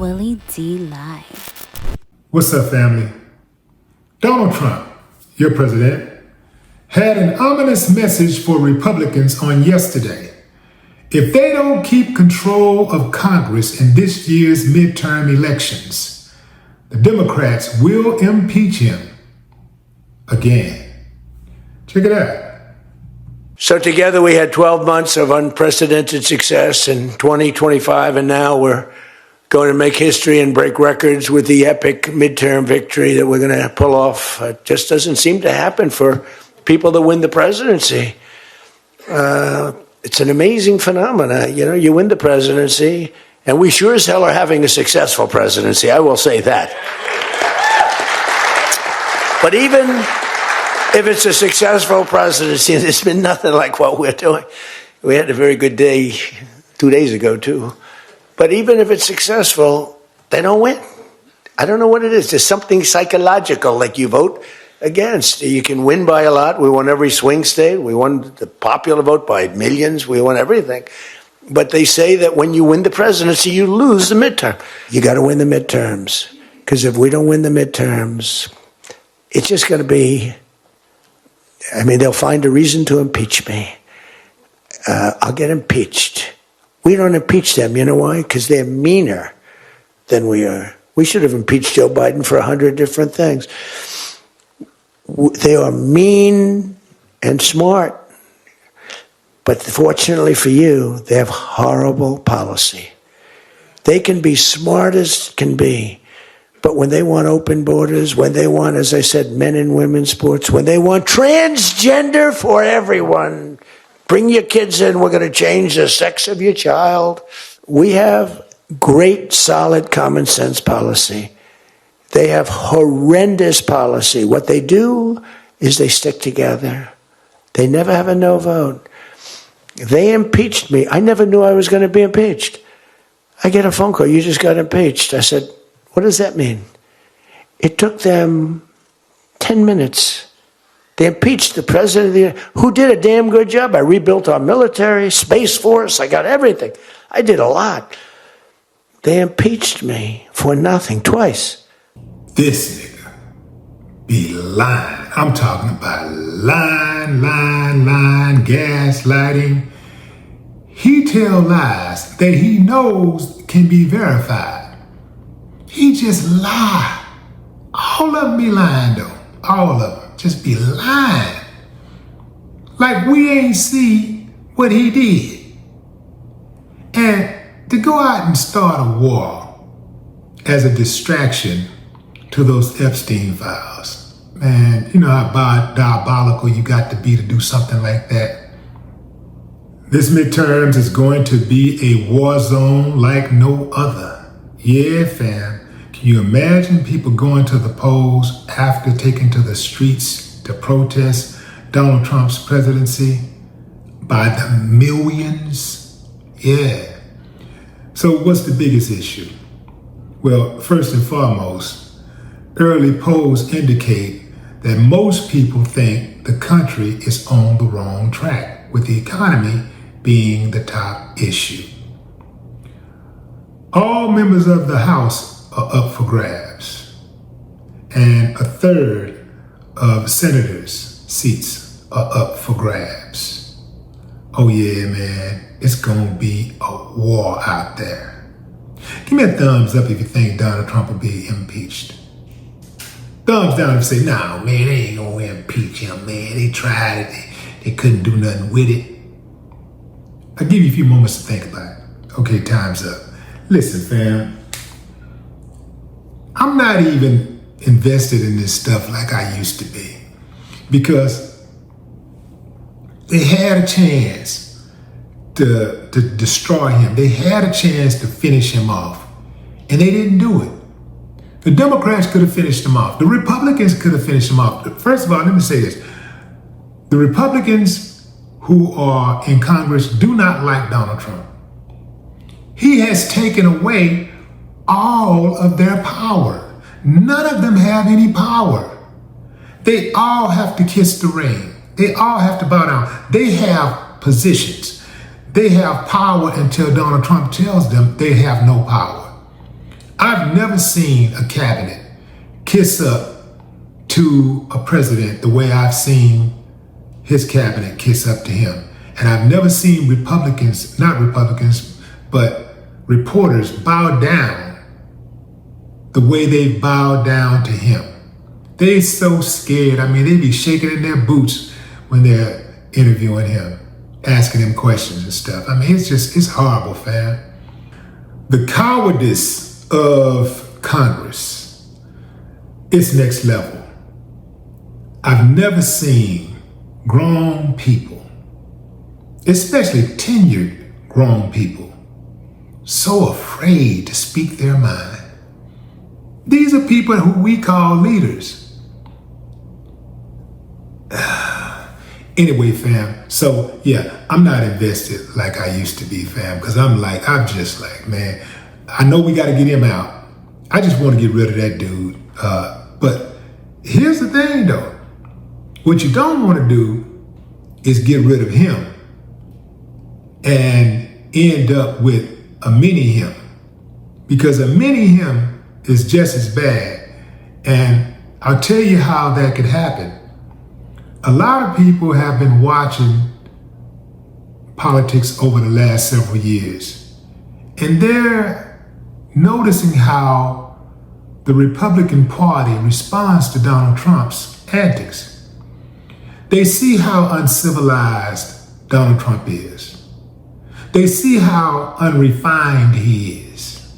Willie D Live. What's up, family? Donald Trump, your president, had an ominous message for Republicans on yesterday. If they don't keep control of Congress in this year's midterm elections, the Democrats will impeach him again. Check it out. So together we had 12 months of unprecedented success in 2025, and now we're going to make history and break records with the epic midterm victory that we're going to pull off. It just doesn't seem to happen for people that win the presidency. It's an amazing phenomenon. You know, you win the presidency, and we sure as hell are having a successful presidency, I will say that. But even if it's a successful presidency, and it's been nothing like what we're doing. We had a very good day 2 days ago, too. But even if it's successful, they don't win. I don't know what it is. There's something psychological, like you vote against. You can win by a lot. We won every swing state. We won the popular vote by millions. We won everything. But they say that when you win the presidency, you lose the midterm. You got to win the midterms. Because if we don't win the midterms, it's just going to be, they'll find a reason to impeach me. I'll get impeached. We don't impeach them. You know why? Because they're meaner than we are. We should have impeached Joe Biden for 100 different things. They are mean and smart. But fortunately for you, they have horrible policy. They can be smart as can be. But when they want open borders, when they want, as I said, men and women's sports, when they want transgender for everyone, bring your kids in, we're going to change the sex of your child. We have great, solid common sense policy. They have horrendous policy. What they do is they stick together. They never have a no vote. They impeached me. I never knew I was going to be impeached. I get a phone call, you just got impeached. I said, what does that mean? It took them 10 minutes. They impeached the president of the, who did a damn good job. I rebuilt our military, Space Force, I got everything. I did a lot. They impeached me for nothing, twice. This nigga be lying. I'm talking about lying, gaslighting. He tell lies that he knows can be verified. He just lie. All of them be lying though. All of them just be lying. Like we ain't see what he did. And to go out and start a war as a distraction to those Epstein files. Man, you know how diabolical you got to be to do something like that. This midterms is going to be a war zone like no other. Yeah, fam. Can you imagine people going to the polls after taking to the streets to protest Donald Trump's presidency by the millions? Yeah. So what's the biggest issue? Well, first and foremost, early polls indicate that most people think the country is on the wrong track, with the economy being the top issue. All members of the House are up for grabs, and a third of senators' seats are up for grabs. Oh yeah, man, it's gonna be a war out there. Give me a thumbs up if you think Donald Trump will be impeached. Thumbs down if you say, nah, man, they ain't gonna impeach him, man. They tried it, they couldn't do nothing with it. I'll give you a few moments to think about it. Okay, time's up. Listen, fam, I'm not even invested in this stuff like I used to be, because they had a chance to destroy him. They had a chance to finish him off, and they didn't do it. The Democrats could have finished him off. The Republicans could have finished him off. First of all, let me say this. The Republicans who are in Congress do not like Donald Trump. He has taken away all of their power. None of them have any power. They all have to kiss the ring. They all have to bow down. They have positions. They have power until Donald Trump tells them they have no power. I've never seen a cabinet kiss up to a president the way I've seen his cabinet kiss up to him. And I've never seen not Republicans, but reporters bow down the way they bow down to him. They so scared. I mean, they be shaking in their boots when they're interviewing him, asking him questions and stuff. I mean, it's horrible, fam. The cowardice of Congress is next level. I've never seen grown people, especially tenured grown people, so afraid to speak their mind. These are people who we call leaders. Anyway, fam, so yeah, I'm not invested like I used to be, fam, because I'm just like, man, I know we got to get him out. I just want to get rid of that dude. But here's the thing, though. What you don't want to do is get rid of him and end up with a mini him, because a mini him is just as bad. And I'll tell you how that could happen. A lot of people have been watching politics over the last several years, and they're noticing how the Republican Party responds to Donald Trump's antics. They see how uncivilized Donald Trump is. They see how unrefined he is.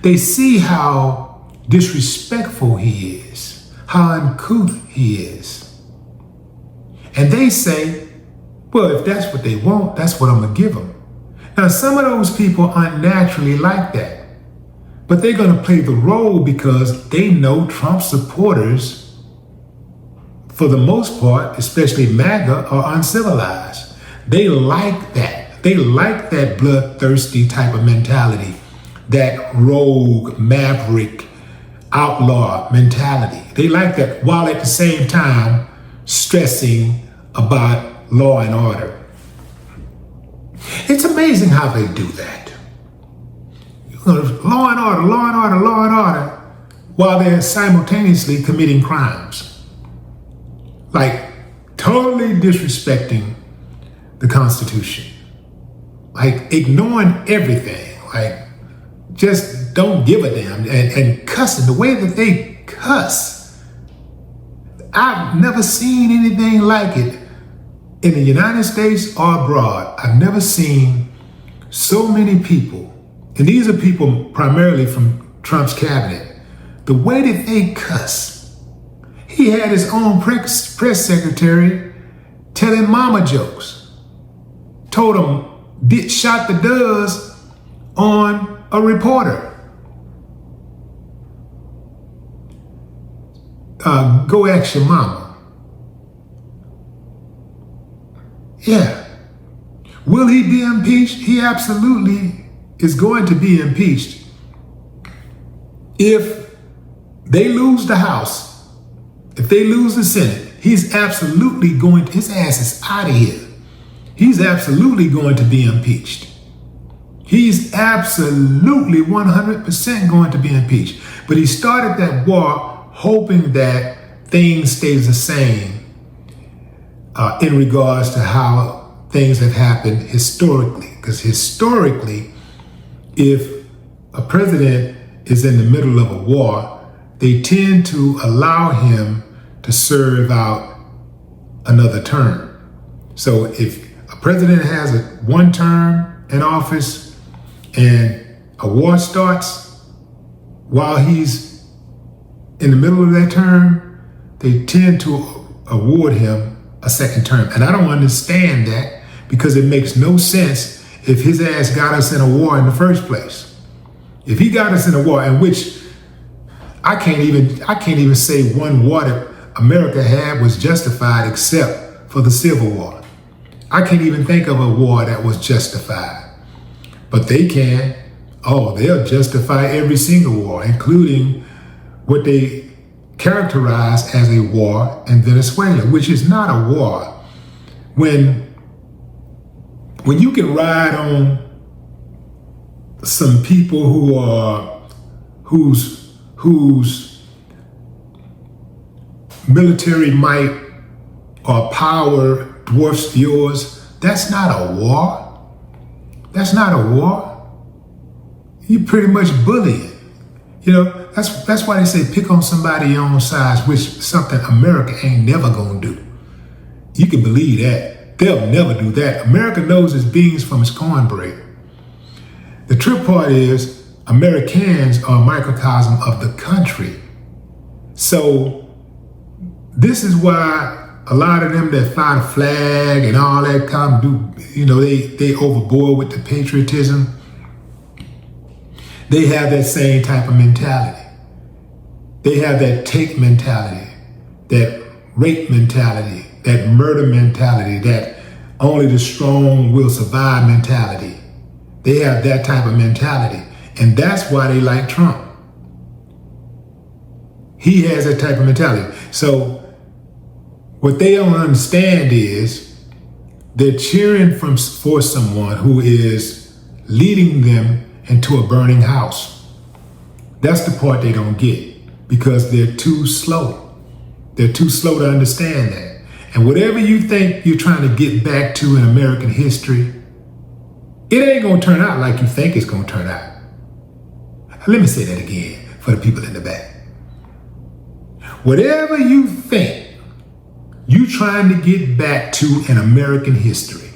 They see how disrespectful he is, how uncouth he is. And they say, well, if that's what they want, that's what I'm going to give them. Now, some of those people aren't naturally like that, but they're going to play the role because they know Trump supporters, for the most part, especially MAGA, are uncivilized. They like that. They like that bloodthirsty type of mentality, that rogue, maverick, outlaw mentality. They like that, while at the same time stressing about law and order. It's amazing how they do that. Law and order, law and order, law and order, while they're simultaneously committing crimes. Like totally disrespecting the Constitution. Like ignoring everything. Like just don't give a damn. And cussing the way that they cuss. I've never seen anything like it in the United States or abroad. I've never seen so many people, and these are people primarily from Trump's cabinet, the way that they cuss. He had his own press secretary telling mama jokes. Told him, shot the does on a reporter. Go ask your mama. Yeah. Will he be impeached? He absolutely is going to be impeached. If they lose the House, if they lose the Senate, he's absolutely going to, his ass is out of here. He's absolutely going to be impeached. He's absolutely 100% going to be impeached. But he started that war hoping that things stays the same in regards to how things have happened historically. Because historically, if a president is in the middle of a war, they tend to allow him to serve out another term. So if a president has one term in office and a war starts while he's in the middle of that term, they tend to award him a second term. And I don't understand that, because it makes no sense if his ass got us in a war in the first place. If he got us in a war, in which I can't even say one war that America had was justified except for the Civil War. I can't even think of a war that was justified. But they can. Oh, they'll justify every single war, including what they characterized as a war in Venezuela, which is not a war. When you can ride on some people who are whose military might or power dwarfs yours, that's not a war. That's not a war. You pretty much bullying. You know, that's why they say pick on somebody your own size, which something America ain't never gonna do. You can believe that. They'll never do that. America knows its beans from its cornbread. The trip part is Americans are a microcosm of the country. So this is why a lot of them that fly the flag and all that kind of do, you know, they overboard with the patriotism. They have that same type of mentality. They have that take mentality, that rape mentality, that murder mentality, that only the strong will survive mentality. They have that type of mentality. And that's why they like Trump. He has that type of mentality. So what they don't understand is they're cheering for someone who is leading them into a burning house. That's the part they don't get because they're too slow. They're too slow to understand that. And whatever you think you're trying to get back to in American history, it ain't gonna turn out like you think it's gonna turn out. Let me say that again for the people in the back. Whatever you think you trying to get back to in American history,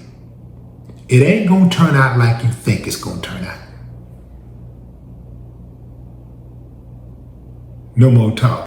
it ain't gonna turn out like you think it's gonna turn out. No more talk.